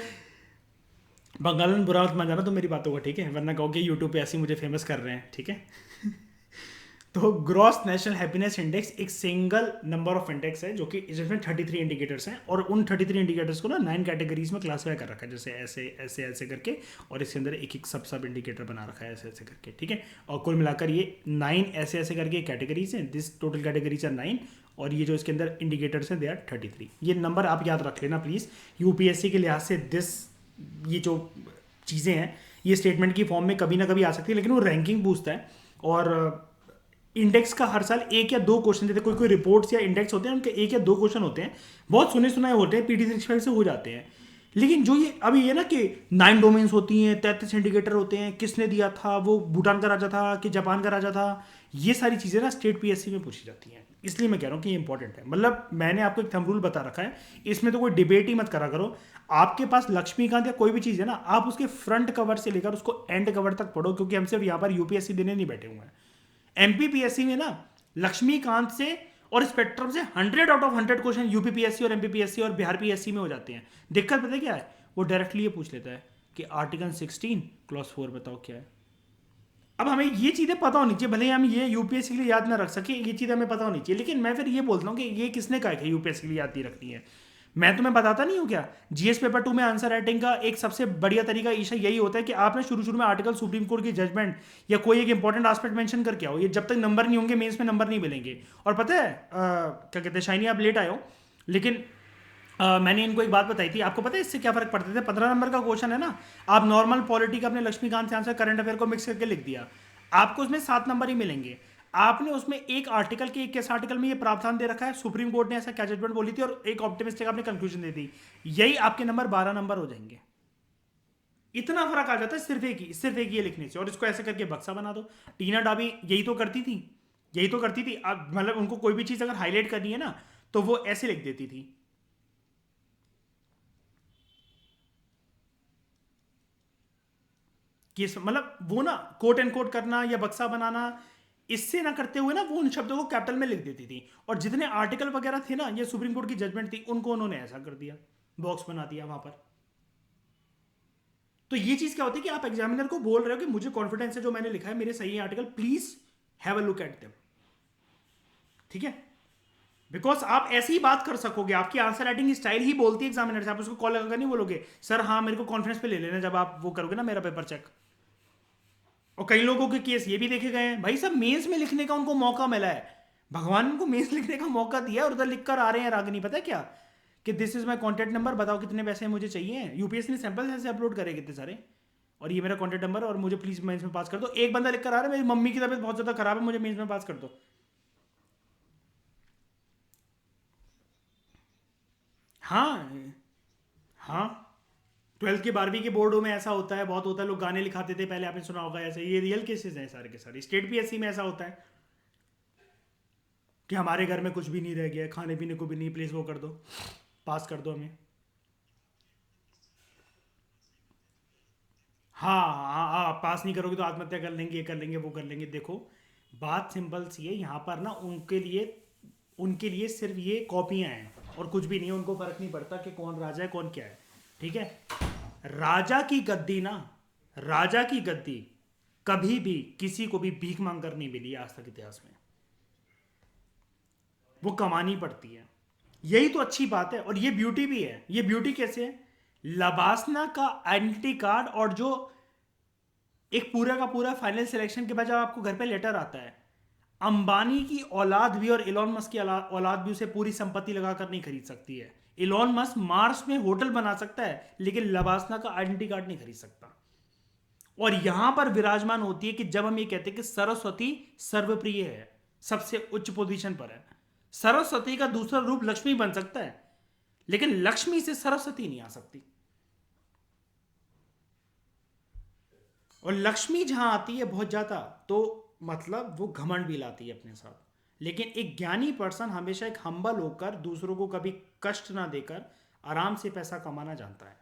बंगाल में बुरा मत मान जाना तो मेरी बातों का, ठीक है, वरना कहो कि यूट्यूब पे ऐसे ही मुझे फेमस कर रहे हैं, ठीक है। तो ग्रॉस नेशनल हैप्पीनेस इंडेक्स एक सिंगल नंबर ऑफ इंडेक्स है, जो कि जिसमें 33 इंडिकेटर्स हैं, और उन 33 इंडिकेटर्स को ना 9 कैटेगरीज में क्लासीफाई कर रखा है, जैसे ऐसे ऐसे ऐसे करके, और इसके अंदर एक एक सब सब इंडिकेटर बना रखा है ऐसे ऐसे करके, ठीक है। और कुल मिलाकर ये 9 ऐसे ऐसे करके कैटेगरीज हैं, दिस टोटल कैटेगरीज आर 9, और ये जो इसके अंदर इंडिकेटर्स हैं दे आर 33। ये नंबर आप याद रख लेना प्लीज़, यूपीएससी के लिहाज से ये जो चीज़ें हैं ये स्टेटमेंट की फॉर्म में कभी ना कभी आ सकती है, लेकिन वो रैंकिंग पूछता है। और इंडेक्स का हर साल एक या दो क्वेश्चन देते हैं, कोई कोई रिपोर्ट्स या इंडेक्स होते हैं उनके एक या दो क्वेश्चन होते हैं, बहुत सुने सुनाए होते हैं, पीटी 65 से हो जाते हैं। लेकिन जो ये अभी ये ना कि 9 डोमेन्स होती हैं, 33 इंडिकेटर होते हैं, किसने दिया था, वो भूटान का राजा था कि जापान का राजा था, ये सारी चीज़ें ना स्टेट पीएससी में पूछी जाती हैं। इसलिए मैं कह रहा हूँ कि ये इंपॉर्टेंट है। मतलब मैंने आपको एक थंब रूल बता रखा है, इसमें तो कोई डिबेट ही मत करा करो। आपके पास लक्ष्मीकांत या कोई भी चीज़ है ना, आप उसके फ्रंट कवर से लेकर उसको एंड कवर तक पढ़ो, क्योंकि हम सिर्फ यहाँ पर यूपीएससी देने नहीं बैठे हुए हैं। एमपीपीएससी में ना लक्ष्मीकांत से और स्पेक्ट्रम से 100 आउट ऑफ 100 क्वेश्चन यूपीपीएससी और एमपीपीएससी और बिहार पीएससी में हो जाते हैं। दिक्कत पता है क्या है? वो डायरेक्टली ये पूछ लेता है कि आर्टिकल 16 क्लॉज 4 बताओ क्या है। अब हमें ये चीज़ें पता होनी चाहिए, भले ही हम ये यूपीएससी के लिए याद ना रख सके, ये चीज़ें हमें पता होनी चाहिए। लेकिन मैं फिर ये बोलता हूँ कि ये किसने कहा है यूपीएससी के लिए याद नहीं रखनी है? मैं तुम्हें बताता नहीं हूँ क्या, जीएस पेपर 2 में आंसर राइटिंग का एक सबसे बढ़िया तरीका ईशा यही होता है कि आप ना शुरू शुरू में आर्टिकल, सुप्रीम कोर्ट की जजमेंट या कोई एक इंपॉर्टेंट एस्पेक्ट मेंशन करके आओ। ये जब तक नंबर नहीं होंगे मेंस में नंबर नहीं मिलेंगे। और पता है क्या कहते हैं, शाइनी आप लेट आए हो, लेकिन मैंने इनको एक बात बताई थी, आपको पता है इससे क्या फर्क पड़ता था? 15 नंबर का क्वेश्चन है ना, आप नॉर्मल पॉलिटी का अपने लक्ष्मीकांत से आंसर करंट अफेयर को मिक्स करके लिख दिया, आपको उसमें 7 नंबर ही मिलेंगे। आपने उसमें एक आर्टिकल के, एक कैसे आर्टिकल में ये प्रावधान दे रखा है, सुप्रीम कोर्ट ने ऐसा क्या जजमेंट बोली थी, और एक ऑप्टिमिस्टिक आपने कंक्लूजन दे दी, यही आपके नंबर 12 नंबर हो जाएंगे। इतना फर्क आ जाता है सिर्फ एक ये लिखने से। और इसको ऐसे करके बक्सा बना दो। टीना डाबी यही तो करती थी। अब मतलब उनको कोई भी चीज अगर हाईलाइट करनी है ना, तो वो ऐसे लिख देती थी कि मतलब वो ना कोट एंड कोट करना या बक्सा बनाना, इससे ना करते हुए ना वो उन शब्दों को कैपिटल में लिख देती थी। और जितने आर्टिकल वगैरह थे ना, ये सुप्रीम कोर्ट की जजमेंट थी, उनको उन्होंने ऐसा कर दिया, बॉक्स बना दिया वहां पर। तो ये चीज क्या होती है कि आप एग्जामिनर को बोल रहे हो कि मुझे कॉन्फिडेंस है जो मैंने लिखा है, मेरे सही article, please have a look at them, ठीक है। बिकॉज आप ऐसी ही बात कर सकोगे, आपकी आंसर राइटिंग स्टाइल ही बोलती है एग्जामिनर से। आप उसको कॉल लगाकर नहीं बोलोगे सर हाँ मेरे को कॉन्फिडेंस पे ले लेना जब आप वो करोगे ना मेरा पेपर चेक। और कई लोगों के केस ये भी देखे गए हैं, भाई साहब मेंस में लिखने का उनको मौका मिला है, भगवान उनको मेंस लिखने का मौका दिया, और उधर लिख कर आ रहे हैं रागनी, पता है क्या, कि this is my contact number, बताओ कितने पैसे मुझे चाहिए। यूपीएससी ने सैंपल ऐसे अपलोड करे कितने सारे, और ये मेरा कॉन्टैक्ट नंबर, और मुझे प्लीज मेंस में पास कर दो। एक बंदा लिख कर आ रहा है मेरी मम्मी की तबीयत बहुत ज्यादा खराब है, मुझे मेंस में पास कर दो। हाँ हाँ, 12th के 12वीं के बोर्डों में ऐसा होता है, बहुत होता है, लोग गाने लिखाते थे पहले, आपने सुना होगा ऐसे, ये रियल केसेस हैं सारे के सारे, स्टेट पीएससी में ऐसा होता है, कि हमारे घर में कुछ भी नहीं रह गया, खाने पीने को भी नहीं, प्लीज़ वो कर दो, पास कर दो हमें। हाँ हाँ हाँ, पास नहीं करोगे तो आत्महत्या कर लेंगे, ये कर लेंगे, वो कर लेंगे। देखो बात सिंपल सी है यहाँ पर ना, उनके लिए सिर्फ ये कॉपियां हैं और कुछ भी नहीं है। उनको फर्क नहीं पड़ता कि कौन राजा है कौन क्या है। ठीक है, राजा की गद्दी ना, राजा की गद्दी कभी भी किसी को भी भीख मांग कर नहीं मिली आज तक इतिहास में, वो कमानी पड़ती है। यही तो अच्छी बात है, और ये ब्यूटी भी है। ये ब्यूटी कैसे है? लबासना का आइडेंटिटी कार्ड, और जो एक पूरा का पूरा फाइनल सिलेक्शन के बाद जब आपको घर पे लेटर आता है, अंबानी की औलाद भी और इलॉन मस्क की औलाद भी उसे पूरी संपत्ति लगाकर नहीं खरीद सकती है। इलॉन मस्क मार्स में होटल बना सकता है, लेकिन लबासना का आइडेंटिटी कार्ड नहीं खरीद सकता। और यहां पर विराजमान होती है कि जब हम ये कहते हैं कि सरस्वती सर्वप्रिय है, सबसे उच्च पोजीशन पर है। सरस्वती का दूसरा रूप लक्ष्मी बन सकता है, लेकिन लक्ष्मी से सरस्वती नहीं आ सकती। और लक्ष्मी जहां आती है बहुत ज्यादा, तो मतलब वो घमंड भी लाती है अपने साथ। लेकिन एक ज्ञानी पर्सन हमेशा एक हम्बल होकर, दूसरों को कभी कष्ट ना देकर आराम से पैसा कमाना जानता है।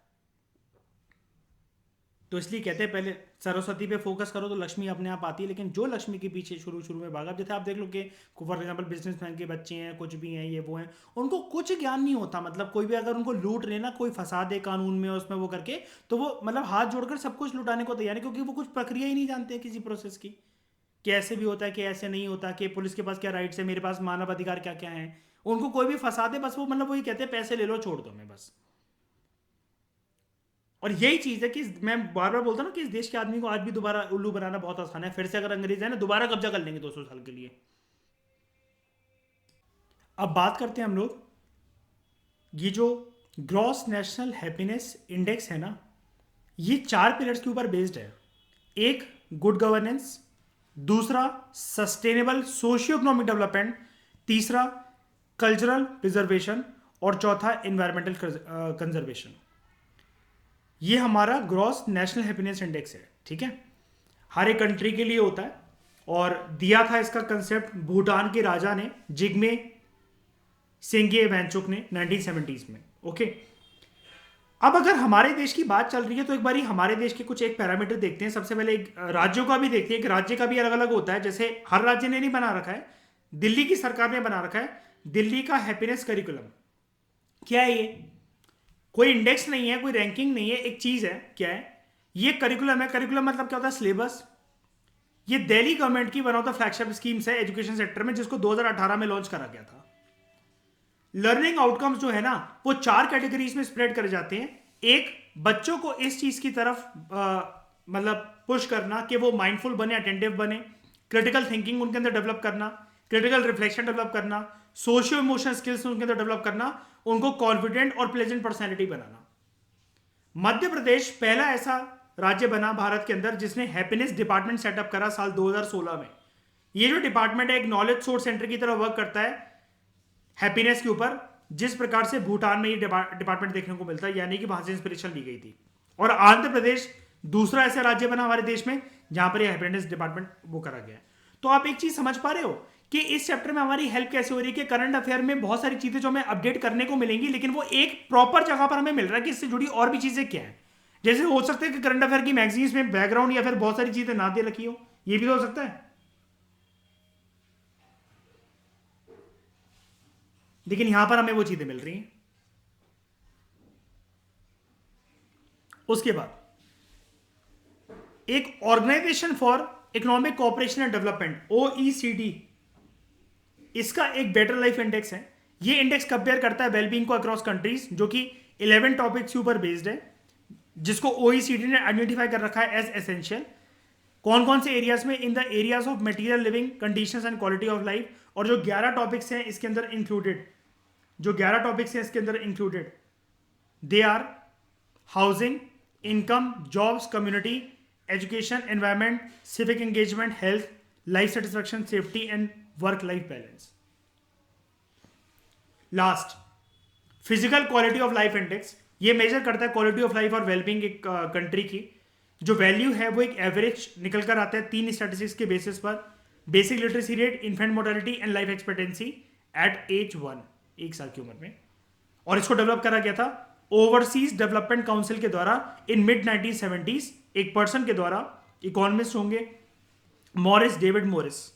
तो इसलिए कहते हैं पहले सरस्वती पे फोकस करो तो लक्ष्मी अपने आप आती है। लेकिन जो लक्ष्मी के पीछे शुरू शुरू में भागा, जैसे आप देख लो कि फॉर एग्जाम्पल बिजनेसमैन के बच्चे हैं, कुछ भी हैं, ये वो हैं, उनको कुछ ज्ञान नहीं होता। मतलब कोई भी अगर उनको लूट लेना, कोई फंसा दे कानून में उसमें वो करके, तो वो मतलब हाथ जोड़कर सब कुछ लुटाने को तैयार है, क्योंकि वो कुछ प्रक्रिया ही नहीं जानते हैं किसी प्रोसेस की, कि ऐसे भी होता है कि ऐसे नहीं होता, कि पुलिस के पास क्या राइट्स है, मेरे पास मानव अधिकार क्या क्या है। उनको कोई भी फंसा दे बस वो मतलब वही कहते हैं पैसे ले लो छोड़ दो मैं बस। और यही चीज है कि मैं बार बार बोलता हूं ना कि इस देश के आदमी को आज भी दोबारा उल्लू बनाना बहुत आसान है। फिर से अगर अंग्रेज है ना, दोबारा कब्जा कर लेंगे 200 साल के लिए। अब बात करते हैं हम लोग, ये जो ग्रॉस नेशनल हैप्पीनेस इंडेक्स है ना, ये 4 पिलर्स के ऊपर बेस्ड है। एक गुड गवर्नेंस, दूसरा सस्टेनेबल सोशियो इकोनॉमिक डेवलपमेंट, तीसरा कल्चरल प्रिजर्वेशन, और चौथा एनवायरमेंटल कंजर्वेशन। ये हमारा ग्रॉस नेशनल हैप्पीनेस इंडेक्स है। ठीक है, हर एक कंट्री के लिए होता है, और दिया था इसका कंसेप्ट भूटान के राजा ने, जिग्मे सेंगे वांगचुक ने 1970s में। ओके, अब अगर हमारे देश की बात चल रही है तो एक बारी हमारे देश के कुछ एक पैरामीटर देखते हैं। सबसे पहले एक राज्यों का भी देखते हैं कि राज्य का भी अलग अलग होता है। जैसे हर राज्य ने नहीं बना रखा है, दिल्ली की सरकार ने बना रखा है दिल्ली का हैप्पीनेस करिकुलम। क्या है ये? कोई इंडेक्स नहीं है, कोई रैंकिंग नहीं है, एक चीज है। क्या है ये? करिकुलम है। करिकुलम मतलब क्या होता है? सिलेबस। ये दिल्ली गवर्नमेंट की one of the flagship schemes है एजुकेशन सेक्टर में, जिसको 2018 में लॉन्च करा गया था। लर्निंग आउटकम्स जो है ना, वो 4 कैटेगरीज में स्प्रेड करे जाते हैं। एक, बच्चों को इस चीज की तरफ मतलब पुश करना कि वो माइंडफुल बने, अटेंटिव बने, क्रिटिकल थिंकिंग उनके अंदर डेवलप करना, क्रिटिकल रिफ्लेक्शन डेवलप करना, सोशियो इमोशनल स्किल्स उनके अंदर डेवलप करना, उनको कॉन्फिडेंट और प्लेजेंट पर्सनैलिटी बनाना। मध्य प्रदेश पहला ऐसा राज्य बना भारत के अंदर जिसने हैप्पीनेस डिपार्टमेंट सेटअप करा साल 2016 में। ये जो डिपार्टमेंट है एक नॉलेज सोर्स सेंटर की तरह वर्क करता है हैप्पीनेस के ऊपर, जिस प्रकार से भूटान में ये डिपार्टमेंट देखने को मिलता है, यानी कि वहां से इंस्पिरेशन ली गई थी। और आंध्र प्रदेश दूसरा ऐसा राज्य बना हमारे देश में जहां पर ये हैप्पीनेस डिपार्टमेंट वो करा गया है। तो आप एक चीज समझ पा रहे हो कि इस चैप्टर में हमारी हेल्प कैसे हो रही है कि करंट अफेयर में बहुत सारी चीजें जो हमें अपडेट करने को मिलेंगी, लेकिन वो एक प्रॉपर जगह पर हमें मिल रहा है कि इससे जुड़ी और भी चीजें क्या है। जैसे हो सकता है कि करंट अफेयर की मैगजीन्स में बैकग्राउंड या फिर बहुत सारी चीजें ना दे रखी हो, ये भी तो हो सकता है। लेकिन यहां पर हमें वो चीजें मिल रही हैं। उसके बाद एक Organisation for Economic Cooperation and Development, OECD, इसका एक बेटर लाइफ इंडेक्स है। ये इंडेक्स कंपेयर करता है वेलबींग को अक्रॉस कंट्रीज, जो कि 11 टॉपिक्स के ऊपर बेस्ड है, जिसको OECD ने आइडेंटिफाई कर रखा है एज एसेंशियल। कौन कौन से एरियाज में? In the areas of material living conditions and quality of life. और जो 11 टॉपिक्स हैं इसके अंदर included, they are housing, income, jobs, community, education, environment, civic engagement, health, life satisfaction, safety and work life balance. Last, physical quality of life index. ये measure करता है quality of life और wellbeing एक country की। जो value है वो एक एवरेज निकल कर आता है 3 स्टैटिस्टिक्स के बेसिस पर। Basic literacy rate, infant mortality and life expectancy at age 1, 1 साल की उम्र में। और इसको डेवलप करा गया था ओवरसीज डेवलपमेंट काउंसिल के द्वारा इन मिड 1970s, एक पर्सन के द्वारा, इकोनॉमिस्ट होंगे मॉरिस, डेविड मॉरिस,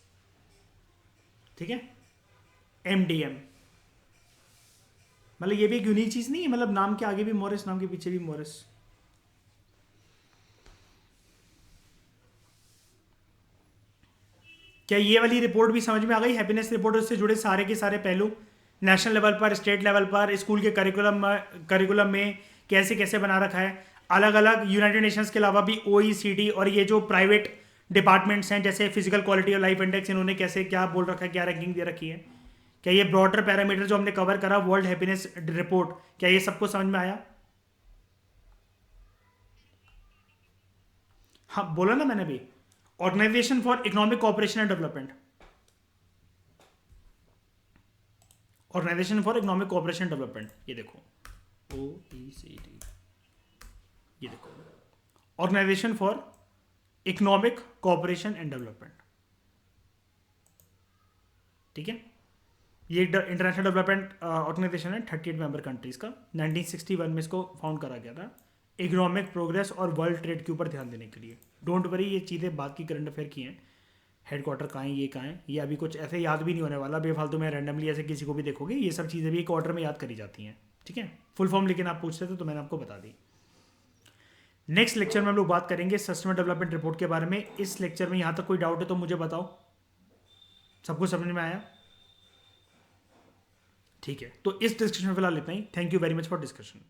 ठीक है, MDM। मतलब ये भी एक यूनिक चीज नहीं है, मतलब नाम के आगे भी मॉरिस, नाम के पीछे भी मॉरिस। क्या ये वाली रिपोर्ट भी समझ में आ गई? हैप्पीनेस रिपोर्ट से जुड़े सारे के सारे पहलू, नेशनल लेवल पर, स्टेट लेवल पर, स्कूल के करिकुलम में कैसे कैसे बना रखा है, अलग अलग यूनाइटेड नेशंस के अलावा भी OECD और ये जो प्राइवेट डिपार्टमेंट्स हैं जैसे फिजिकल क्वालिटी और लाइफ इंडेक्स, इन्होंने कैसे क्या बोल रखा है, क्या रैंकिंग दे रखी है। क्या ये ब्रॉडर पैरामीटर जो हमने कवर करा वर्ल्ड हैप्पीनेस रिपोर्ट, क्या ये सबको समझ में आया? हाँ बोला ना मैंने भी, Organisation for Economic Cooperation and Development, Organisation for Economic Cooperation Development, ये देखो OECD, ये देखो Organisation for Economic Cooperation and Development, ठीक है। ये इंटरनेशनल डेवलपमेंट ऑर्गेनाइजेशन है 38 मेंबर कंट्रीज का। 1961 में इसको फाउंड करा गया था इकोनॉमिक प्रोग्रेस और वर्ल्ड ट्रेड के ऊपर ध्यान देने के लिए। डोंट वरी, ये चीज़ें बात की करंट अफेयर की हैं। हेडक्वार्टर कहाँ है, ये कहाँ है, ये अभी कुछ ऐसे याद भी नहीं होने वाला बेफालतू में रैंडमली ऐसे किसी को भी देखोगे, ये सब चीज़ें भी एक ऑर्डर में याद करी जाती हैं, ठीक है। फुल फॉर्म लेकिन आप पूछते थे तो मैंने आपको बता दी। नेक्स्ट लेक्चर में हम लोग बात करेंगे सस्टेनेबल डेवलपमेंट रिपोर्ट के बारे में। इस लेक्चर में यहाँ तक कोई डाउट है तो मुझे बताओ, सबको समझ में आया? ठीक है, तो इस डिस्कशन में फिलहाल इतना ही। Thank you very much for discussion.